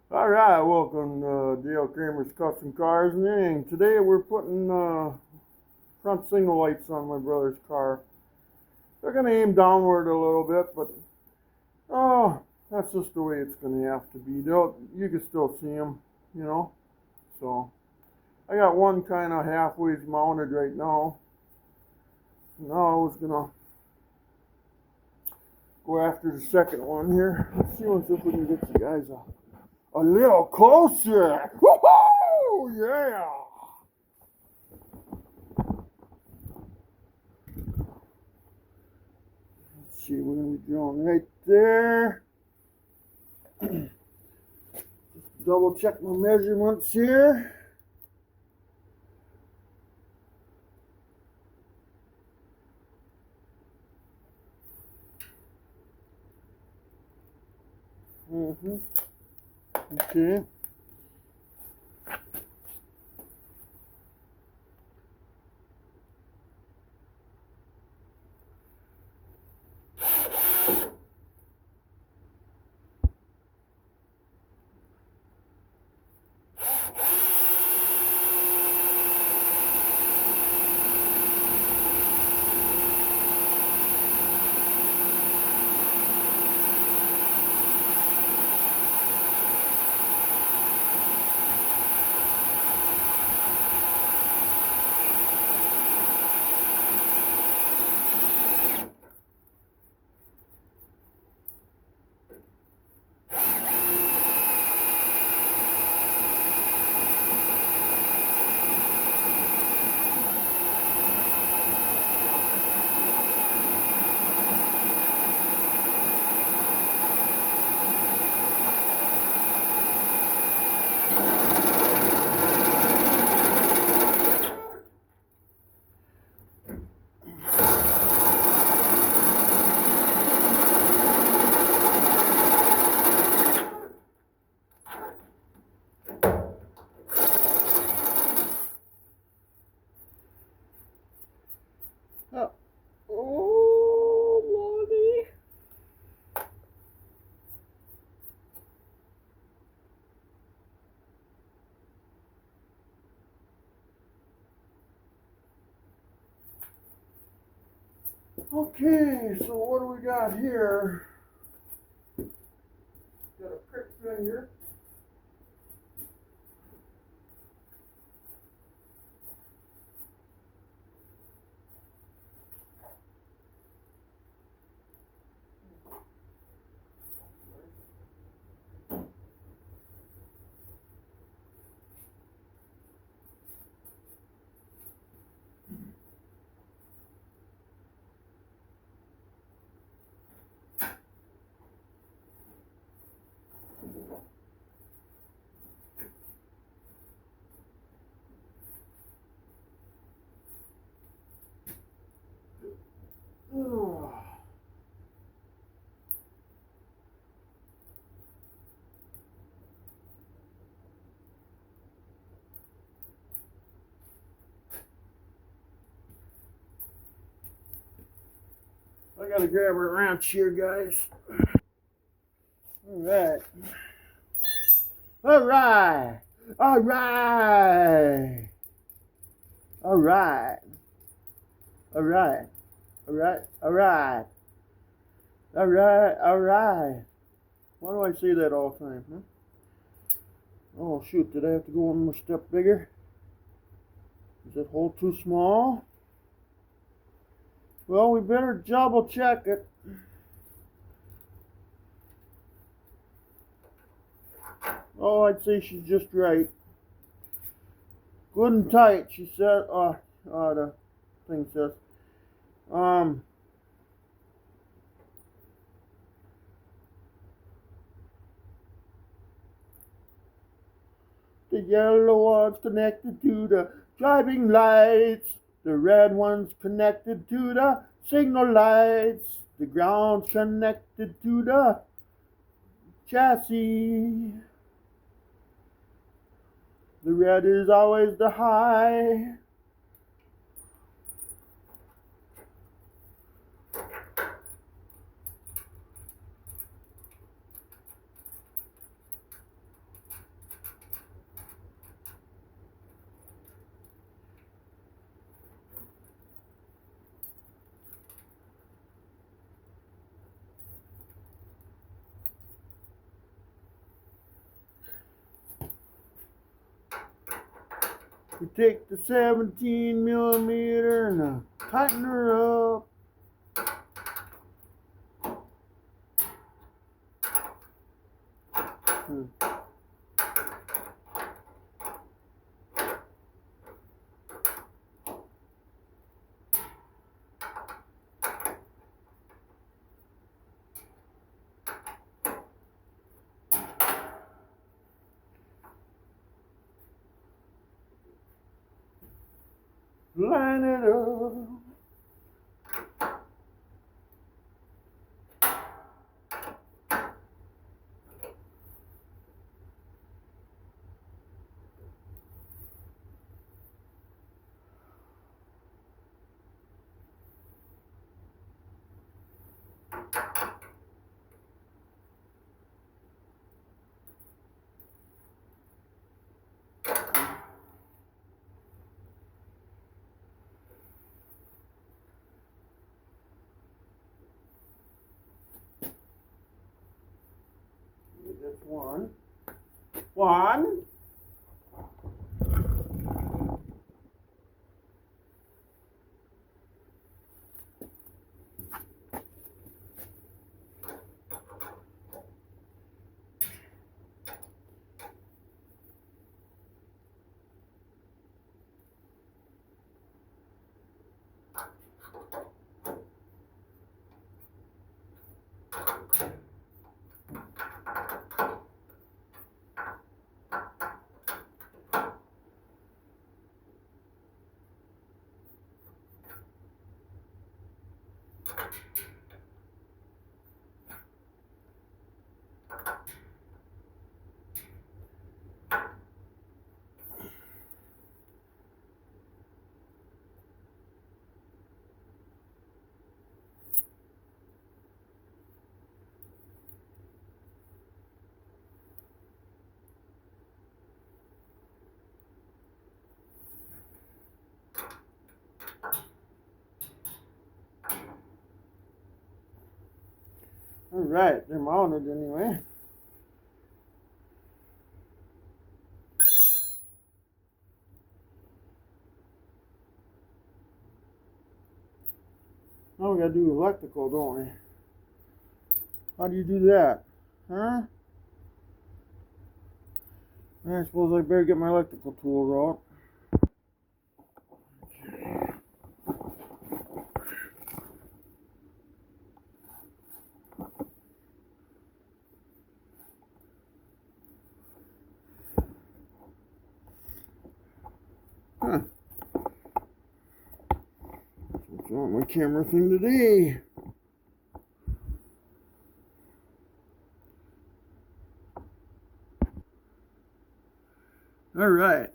All right, welcome to Dale Kramer's Custom Cars and Inc. Today we're putting front signal lights on my brother's car. They're going to aim downward a little bit, but oh, that's just the way it's going to have to be. You can still see them, you know. So I got one kind of halfway mounted right now. Now I was going to go after the second one here. Let's see if we can get you guys a little closer. Woohoo! Yeah! Let's see, we're going to be going right there. Just double check my measurements here. Okay. Oh, Lordy. Okay, so what do we got here? Got a prick finger. Ugh. I gotta grab a wrench here, guys. All right. All right. All right. All right. All right. All right. All right. All right. All right. Why do I say that all the time? Huh? Oh, shoot. Did I have to go one more step bigger? Is that hole too small? Well, we better double check it. Oh, I'd say she's just right. Good and tight, she said. The thing says. The yellow one's connected to the driving lights. The red one's connected to the signal lights. The ground's connected to the chassis. The red is always the high. We take the 17 millimeter and tighten her up. Line it up. That's one. One. All right, they're mounted anyway. Now we gotta do electrical, don't we? How do you do that? Huh? I suppose I better get my electrical tools out. Huh. What's wrong with my camera thing today? All right.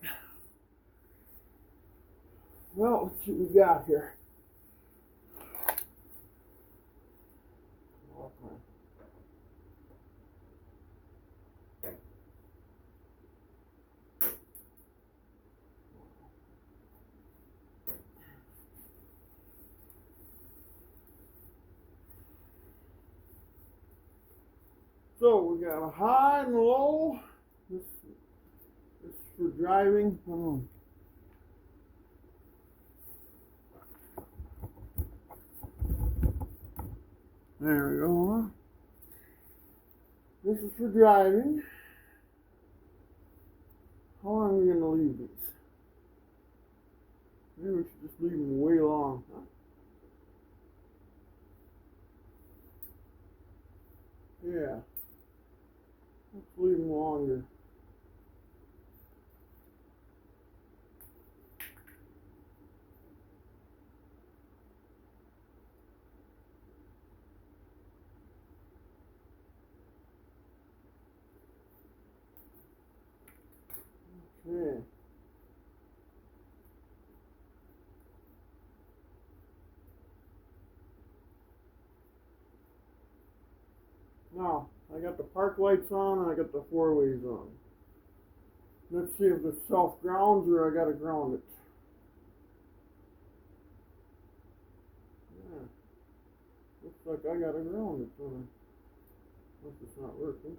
Well, let's see what we got here. So we got a high and low. This is for driving. There we go. This is for driving. How long are we going to leave these? Maybe we should just leave them way long, huh? Yeah. Let's leave them longer. Okay. Now, I got the park lights on and I got the four ways on. Let's see if it's self-grounds or I gotta ground it. Yeah. Looks like I gotta ground it, don't I? Unless it's not working.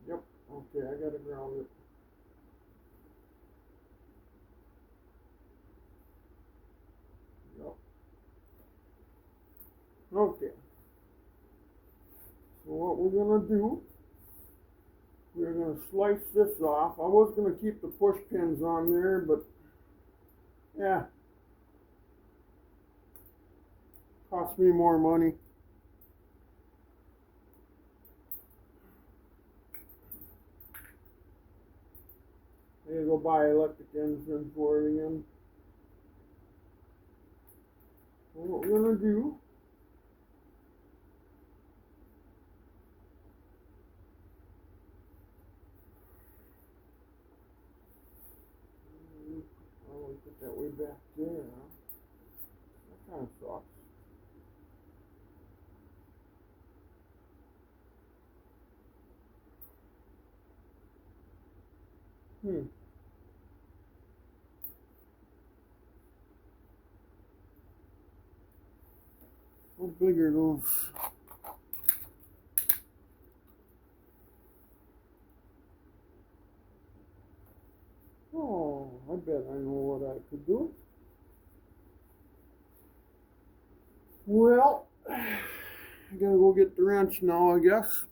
Yep, Okay, I gotta ground it. Yep. Okay. So what we're gonna do, we're gonna slice this off. I was gonna keep the push pins on there, but yeah, cost me more money. I gotta go buy electric ends and for it again. So what we're gonna do, I'll put that way back there. That kind of sucks. Hmm. How big are those? Oh, I bet I know what I could do. Well, I gotta go get the wrench now, I guess.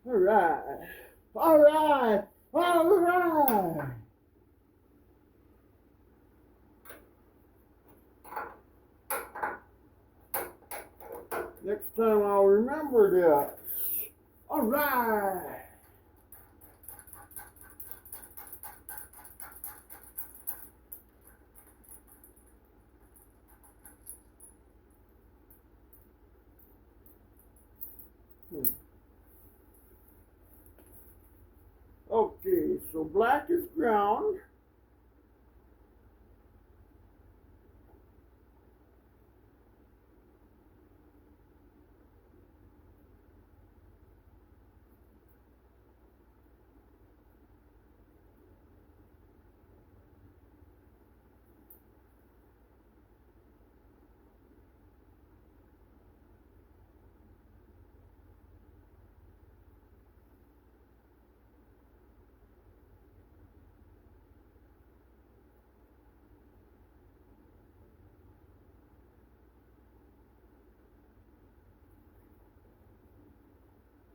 All right. All right. All right. Next time I'll remember this. All right. Okay, so black is ground.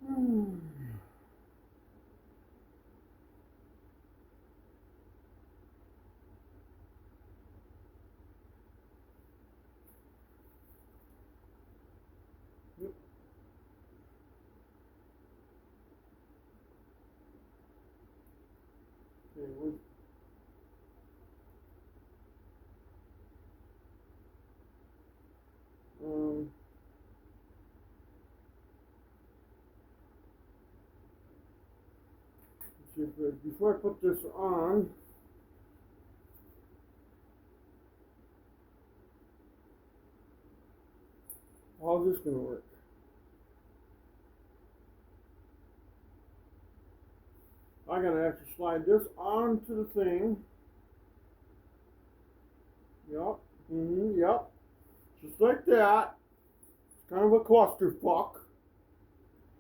Hmm. Yep. Okay, um, before I put this on, how's this gonna work? I gotta actually slide this onto the thing. Yep. Yep. Just like that. It's kind of a clusterfuck.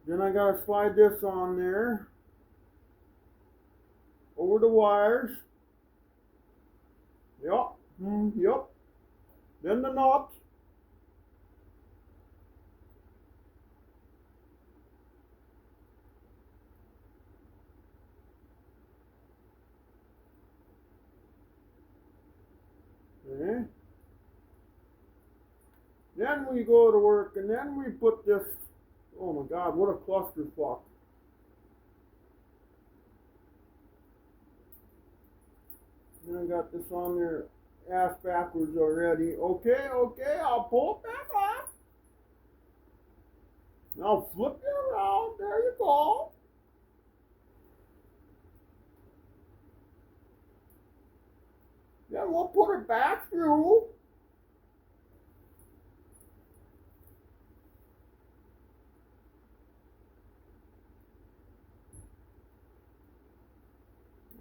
Then I gotta slide this on there. Over the wires. Yep. Yep. Then the nut. Okay. Then we go to work and then we put this. Oh my God, what a clusterfuck. Then I got this on there ass backwards already. Okay, I'll pull it back off. Now flip it around. There you go. Then we'll put it back through.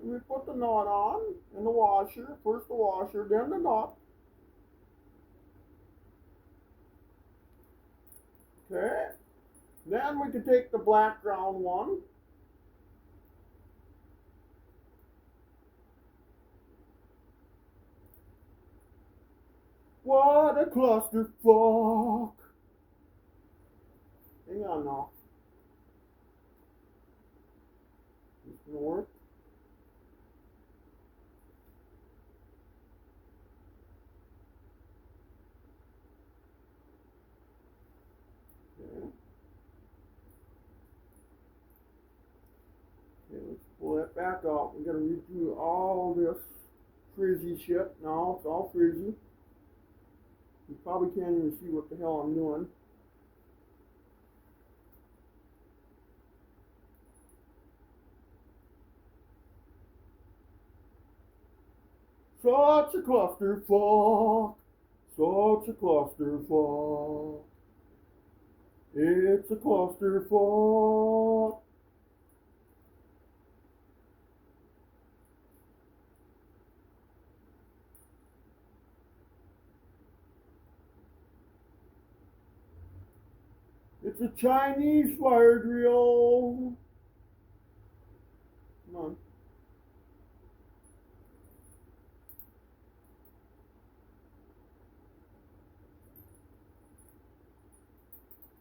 And we put the nut on and the washer. First the washer, then the nut. Then we could take the black ground one. What a clusterfuck. Hang on now. This gonna work? Okay. Okay, let's pull that back out. We gotta redo all this frizzy shit now. It's all frizzy. You probably can't even see what the hell I'm doing. Such a clusterfuck. Such a clusterfuck. It's a clusterfuck. It's a Chinese fire drill. Come on.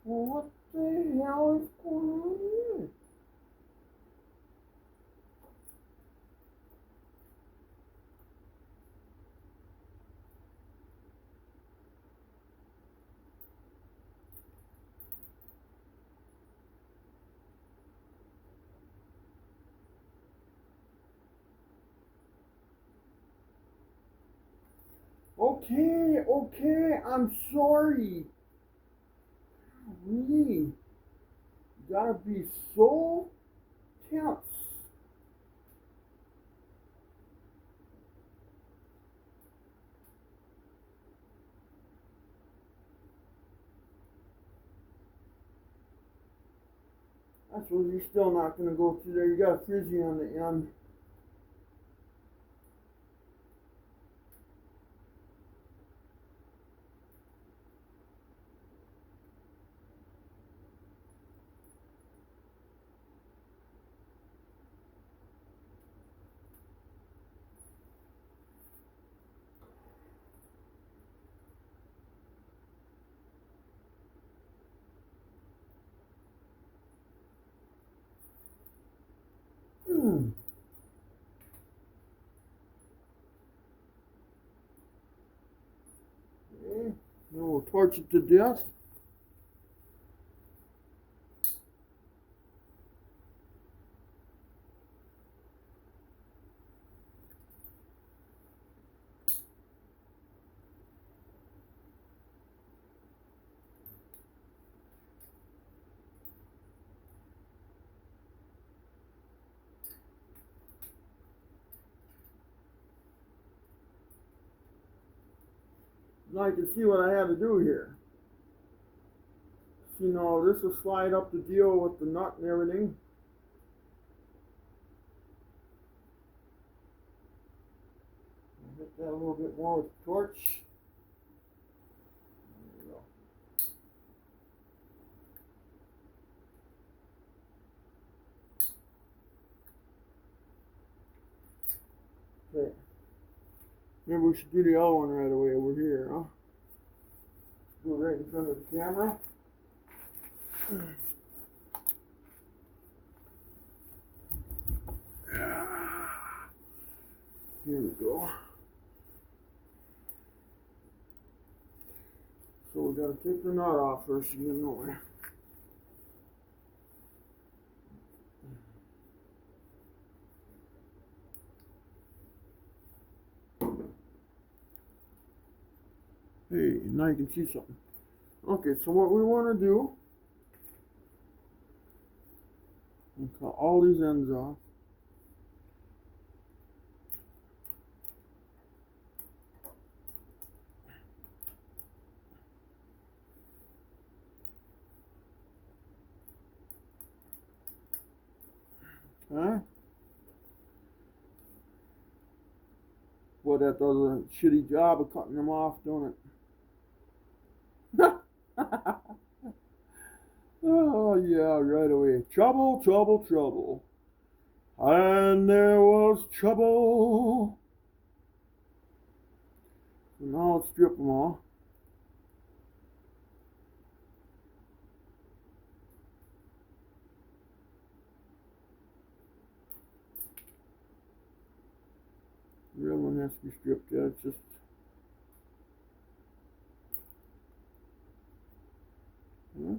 Well, what the hell is going on here? Okay, I'm sorry. Really? You gotta be so tense. I suppose you're still not gonna go through there. You got a frizzy on the end. Hmm. Okay. Now we'll torch it to death. Now you can see what I had to do here. So, this will slide up to deal with the nut and everything. I'll hit that a little bit more with the torch. There we go. Okay. Maybe we should do the other one right away over here, huh? Do it right in front of the camera. Here we go. So we gotta take the nut off first to get nowhere. Hey, now you can see something. Okay, so what we want to do, we'll cut all these ends off. Okay. Boy, that does a shitty job of cutting them off, don't it? Oh, yeah, right away. Trouble, trouble, trouble. And there was trouble. So now let's strip them all. The real one has to be stripped. Yeah, it's just. Yeah.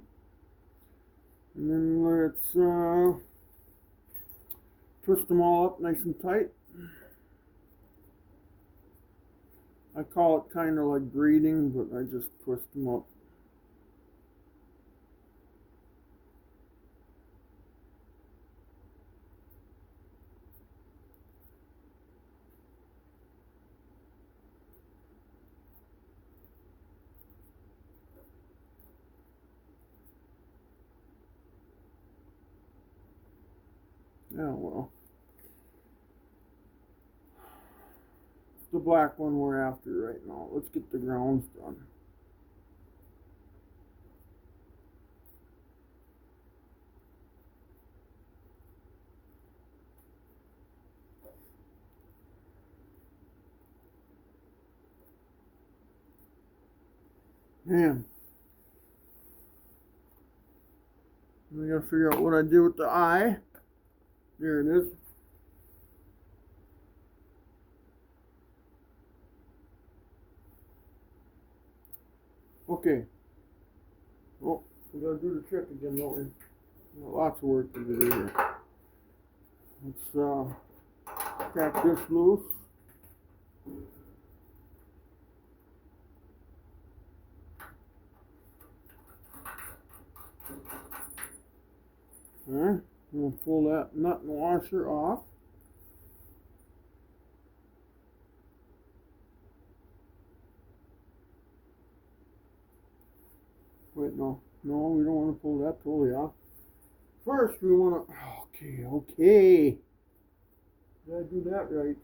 And then let's twist them all up nice and tight. I call it kind of like braiding, but I just twist them up. Yeah, well. It's the black one we're after right now. Let's get the grounds done. Man. I gotta figure out what I do with the eye. There it is. Okay. Oh, we gotta do the trick again, don't we? Lots of work to do here. Let's crack this loose. Alright, we'll pull that nut and washer off. Wait, no, we don't want to pull that totally off. First, we want to. Okay. Did I do that right?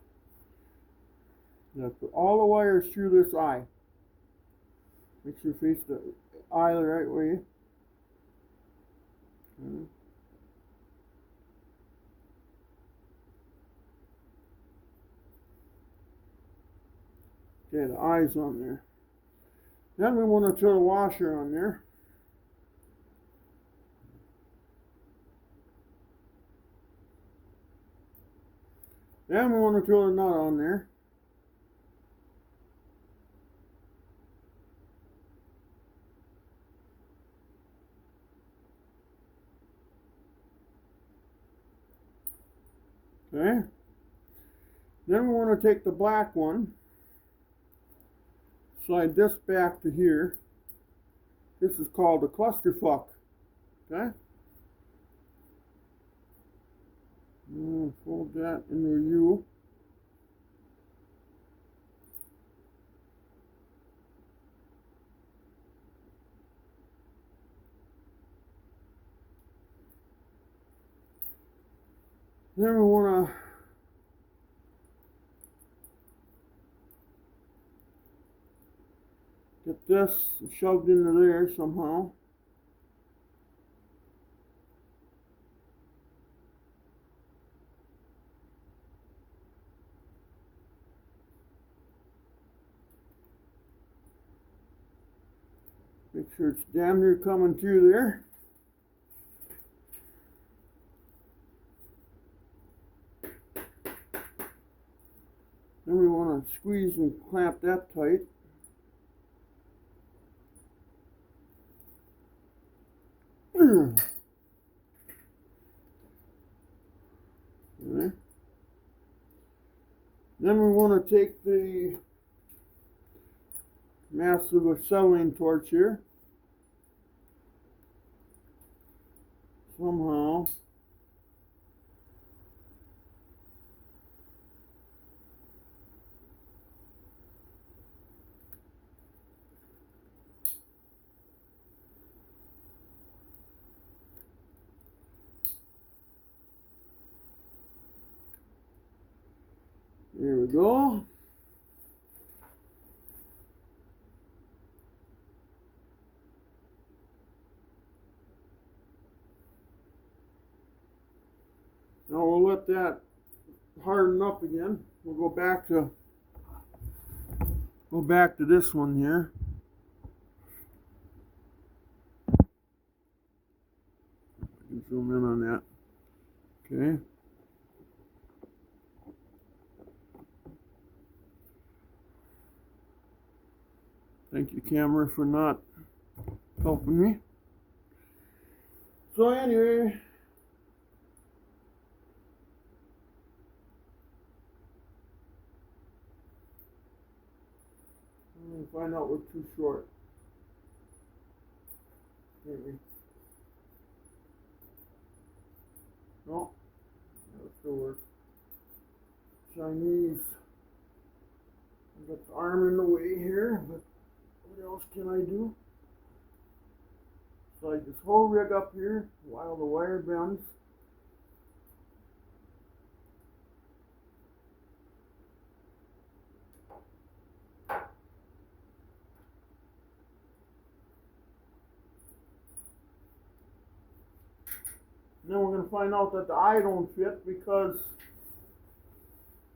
Put all the wires through this eye. Make sure you face the eye the right way. Okay, the eye's on there. Then we want to throw the washer on there. Then we want to throw the nut on there. Okay. Then we want to take the black one, slide this back to here. This is called a clusterfuck. Okay. Fold that into a U. Then we want to get this shoved into there somehow. Make sure it's damn near coming through there. Then we want to squeeze and clamp that tight. Okay. Then we want to take the massive acetylene torch here. Somehow. There we go. Now we'll let that harden up again. We'll go back to this one here. I can zoom in on that. Okay. Thank you, camera, for not helping me. So anyway, I'm going to find out we're too short. Maybe. No, that'll still work. Chinese. I've got the arm in the way here, but what else can I do? Slide this whole rig up here while the wire bends. And then we're going to find out that the eye don't fit because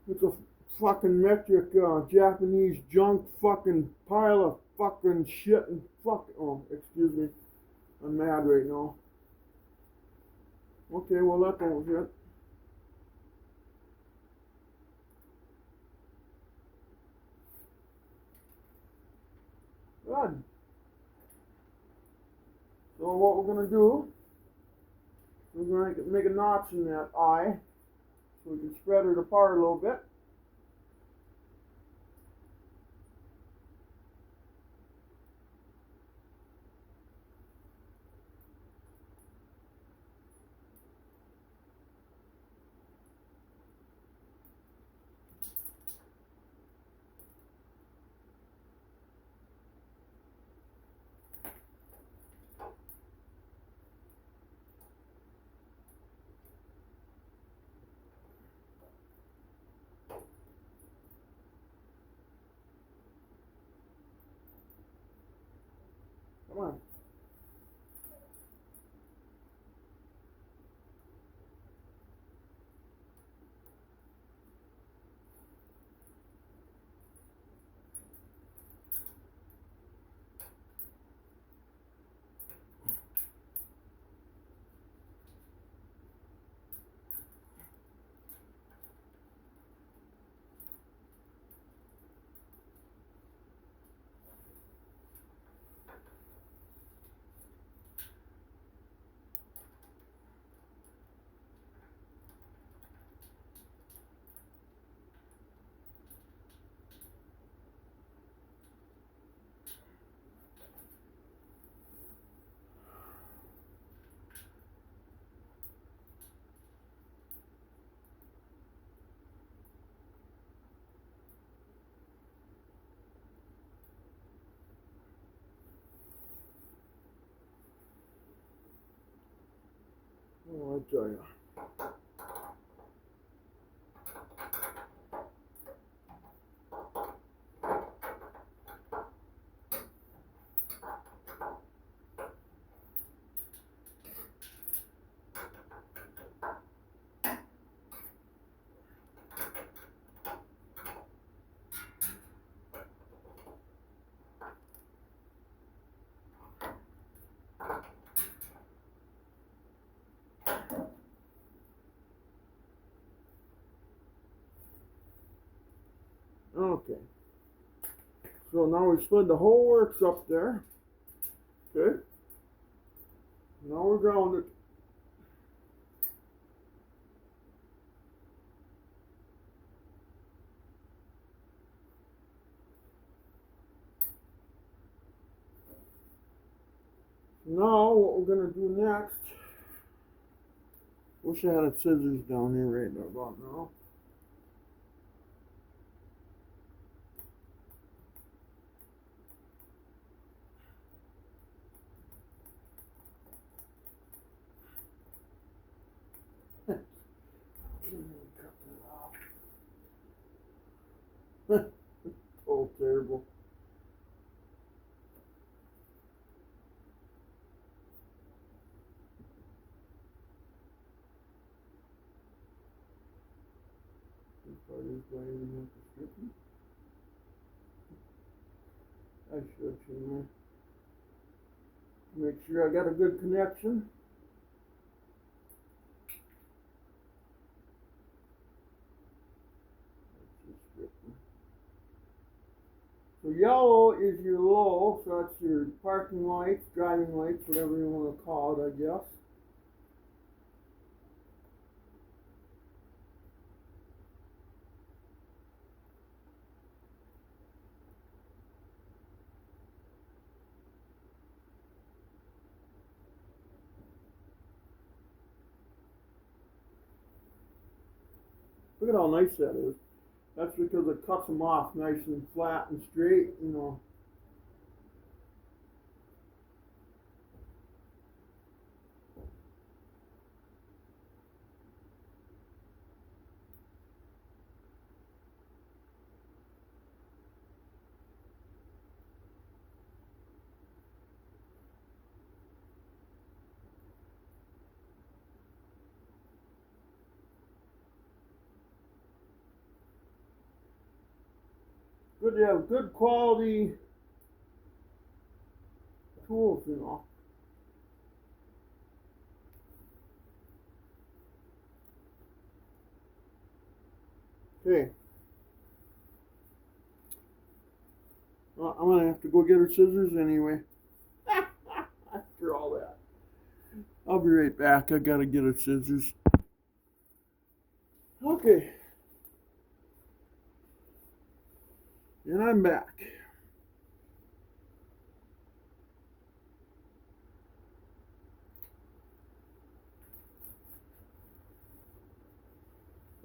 it's a fucking metric Japanese junk fucking pile of fucking shit and oh, excuse me. I'm mad right now. Okay, well that don't fit. Good. So what we're going to do, we're going to make a notch in that eye so we can spread it apart a little bit. Come on. Oh, I tell you. Okay. So now we slid the whole works up there. Okay. Now we're grounded. Now what we're going to do next, wish I had scissors down here right about now. Oh, terrible. do I even have to strip them? I should, shouldn't I? Make sure I got a good connection. So yellow is your low, so that's your parking lights, driving lights, whatever you want to call it, I guess. Look at how nice that is. That's because it cuts them off nice and flat and straight, you know. Good to have good quality tools, you know. Okay. Well, I'm gonna have to go get her scissors anyway. After all that. I'll be right back. I gotta get her scissors. Okay. And I'm back.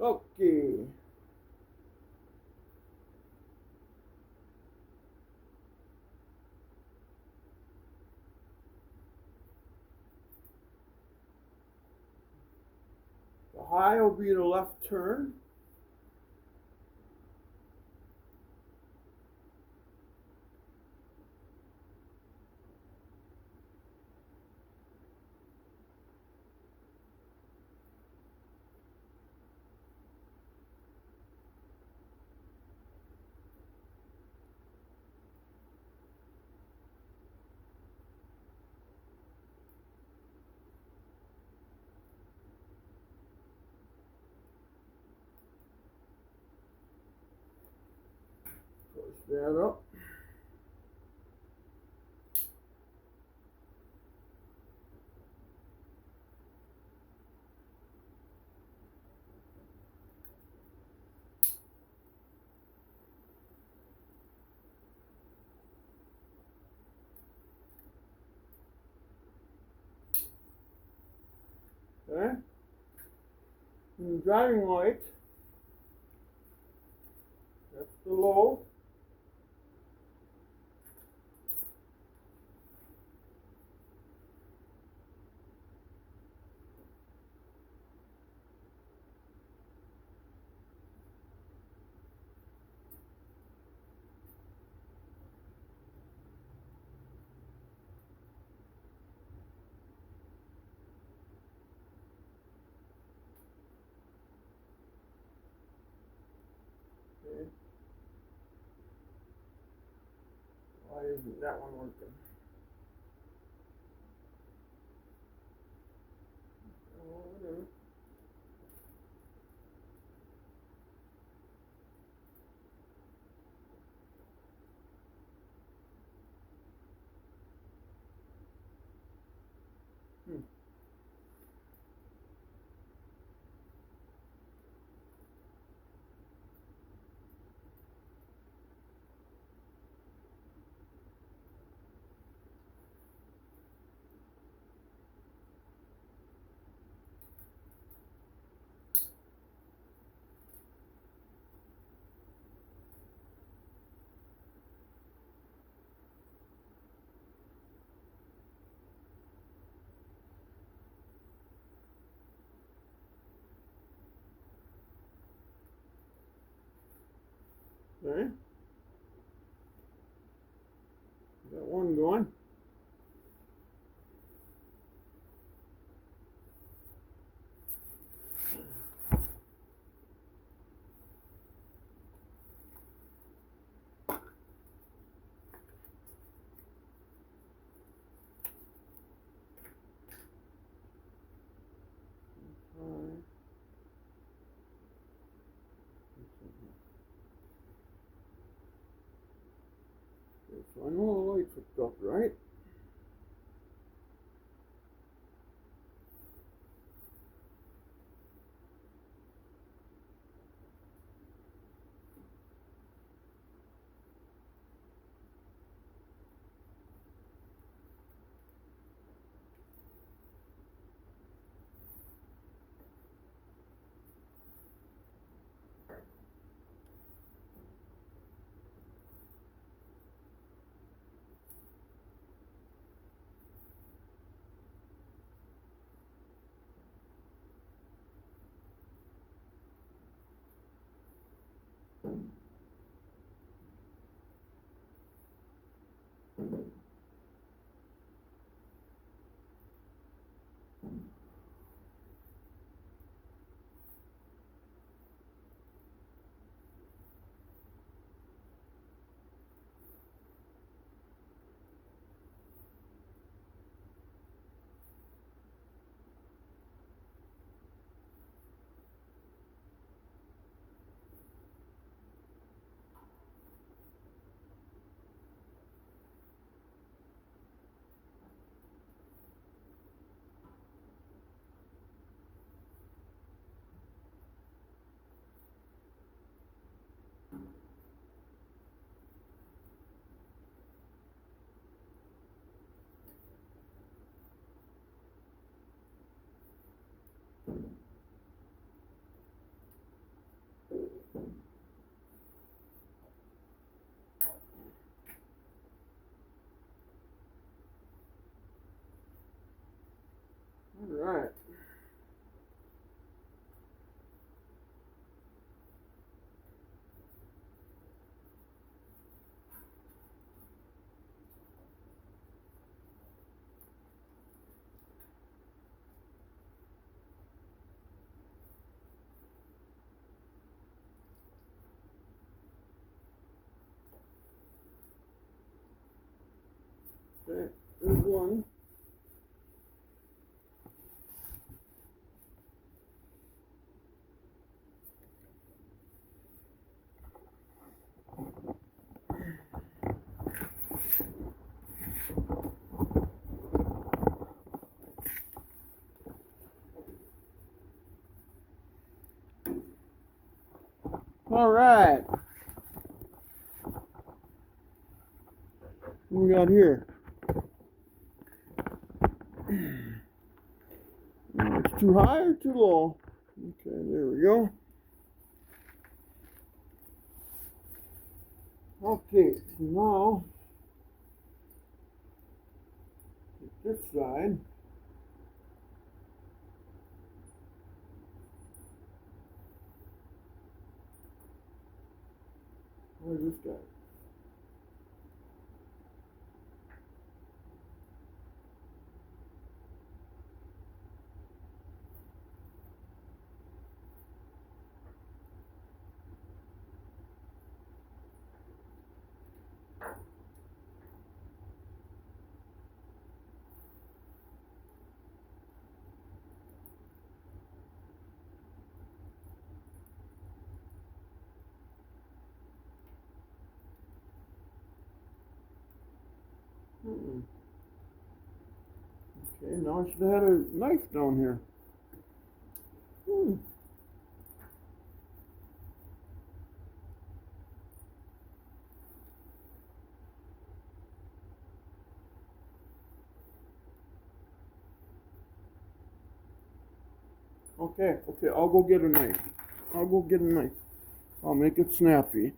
Okay. The high will be the left turn. Push that up. Okay. And the driving light. That's the low. Okay. Why isn't that one working? Oh, whatever. Okay. Got one going. So I know the light's hooked up, right? All right. Okay, there's one. All right. What we got here? It's too high or too low? Okay, there we go. Okay, so now this side. Where's this guy? Okay, now I should have had a knife down here. Okay, I'll go get a knife. I'll go get a knife. I'll make it snappy.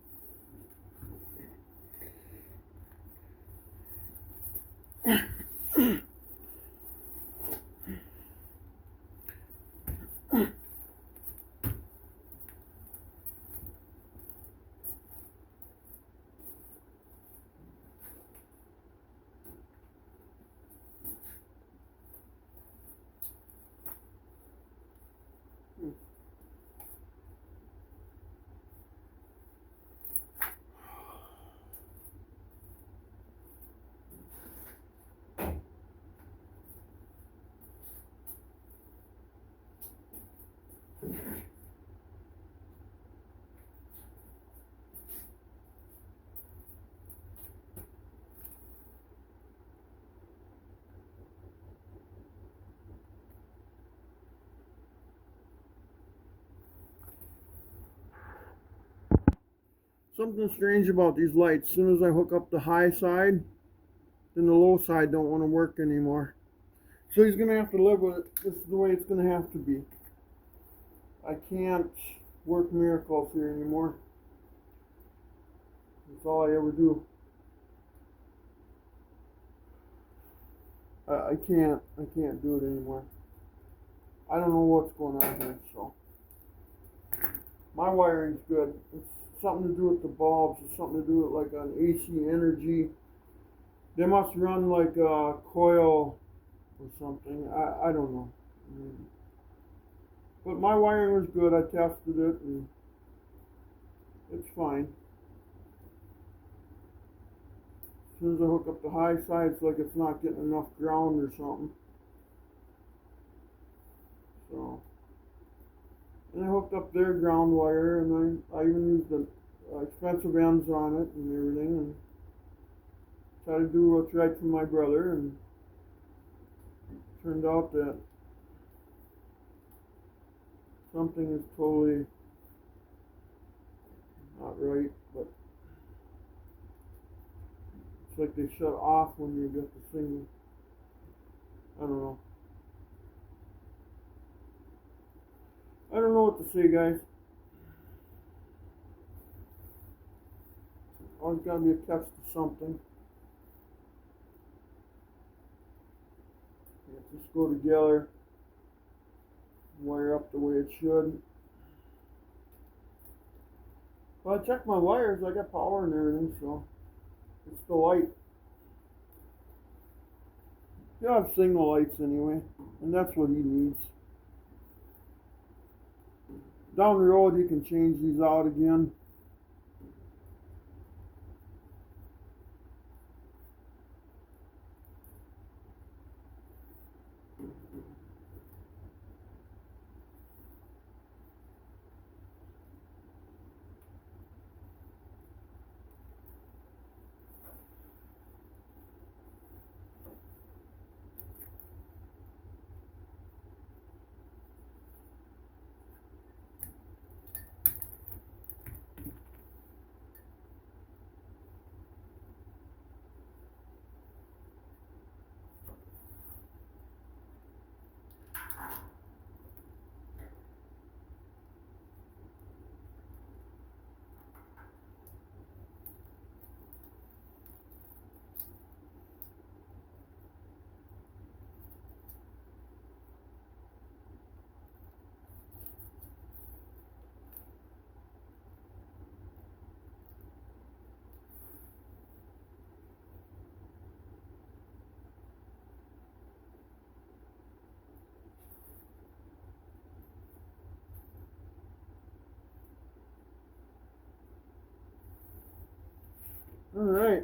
Something strange about these lights. As soon as I hook up the high side, then the low side don't want to work anymore. So he's going to have to live with it. This is the way it's going to have to be. I can't work miracles here anymore. That's all I ever do. I can't do it anymore. I don't know what's going on here, so. My wiring's good. It's something to do with the bulbs. It's something to do with like an AC energy. They must run like a coil or something. I don't know. But my wiring was good. I tested it and it's fine. As soon as I hook up the high side, it's like it's not getting enough ground or something. So, and I hooked up their ground wire, and I even used the expensive ends on it and everything, and tried to do what's right for my brother, and it turned out that something is totally not right, but it's like they shut off when you get the single. I don't know. I don't know what to say, guys. Always gotta be a catch to something. Just go together, wire up the way it should. Well, I checked my wires, I got power and everything, so it's the light. You have signal lights anyway, and that's what he needs. Down the road, you can change these out again. All right.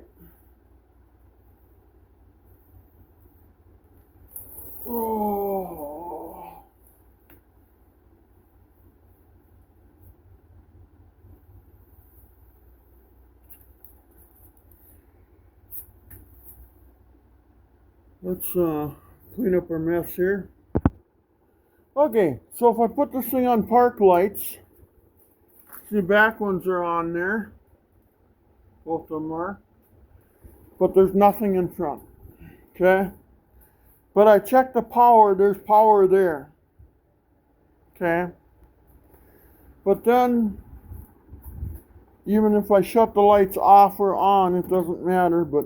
Oh. Let's clean up our mess here. Okay, so if I put this thing on park lights, see the back ones are on there. Both of them are. But there's nothing in front. Okay? But I checked the power, there's power there. Okay? But then, even if I shut the lights off or on, it doesn't matter, but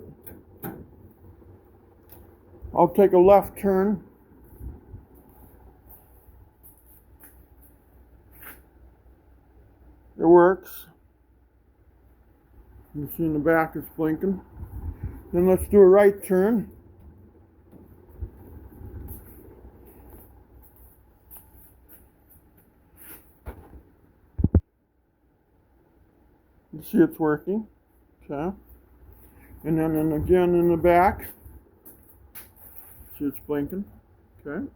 I'll take a left turn. It works. You see in the back it's blinking. Then let's do a right turn. You see it's working. Okay. And then again in the back. See it's blinking. Okay.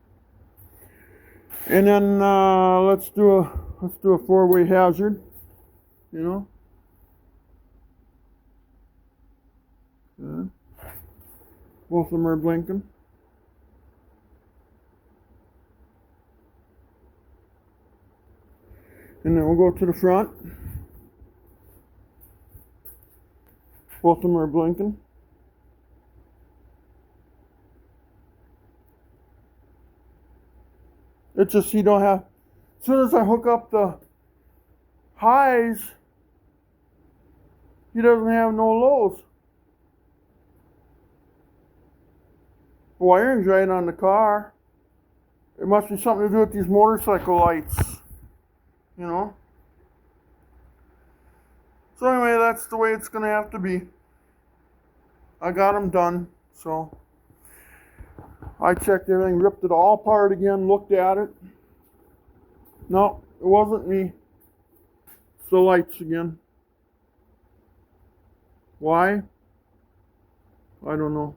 And then let's do a four-way hazard. You know. Okay. Both of them are blinking. And then we'll go to the front. Both of them are blinking. It's just you don't have, as soon as I hook up the highs, he doesn't have no lows. The wiring's right on the car. It must be something to do with these motorcycle lights, you know. So anyway, that's the way it's going to have to be. I got them done, so I checked everything, ripped it all apart again, looked at it. No, it wasn't me. It's the lights again. Why? I don't know.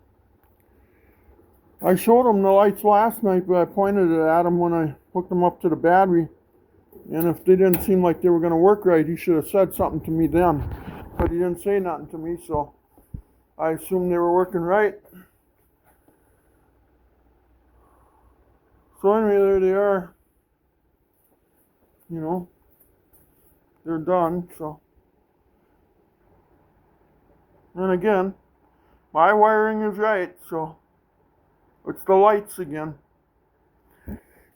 I showed him the lights last night, but I pointed it at him when I hooked them up to the battery. And if they didn't seem like they were going to work right, he should have said something to me then. But he didn't say nothing to me, so I assumed they were working right. So anyway, there they are. You know, they're done, so. And again, my wiring is right, so it's the lights again.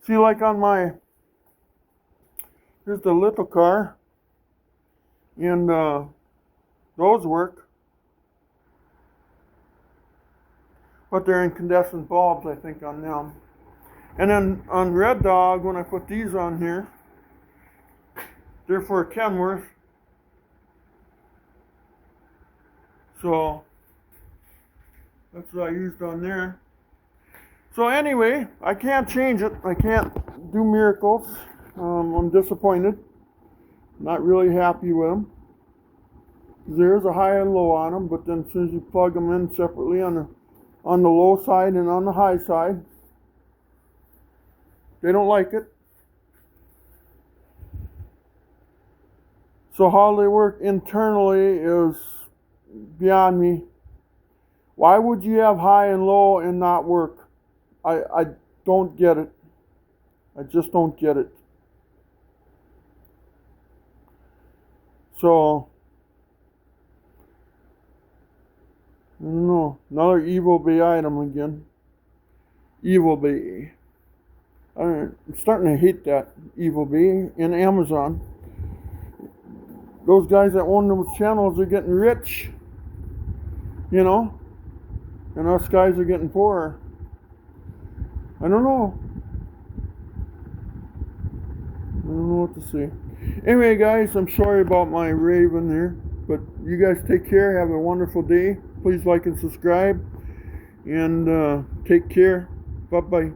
See, like on my, here's the little car, and those work, but they're incandescent bulbs, I think, on them. And then on Red Dog, when I put these on here, they're for Kenworth. So that's what I used on there. So anyway, I can't change it. I can't do miracles. I'm disappointed. Not really happy with them. There's a high and low on them, but then as soon as you plug them in separately on the low side and on the high side, they don't like it. So how they work internally is beyond me. Why would you have high and low and not work? I don't get it. I just don't get it. So, I don't know. Another Evil Bay item again. Evil Bay. I'm starting to hate that Evil Bay in Amazon. Those guys that own those channels are getting rich, you know, and us guys are getting poorer. I don't know. I don't know what to say. Anyway, guys, I'm sorry about my raving here, but you guys take care. Have a wonderful day. Please like and subscribe, and take care. Bye-bye.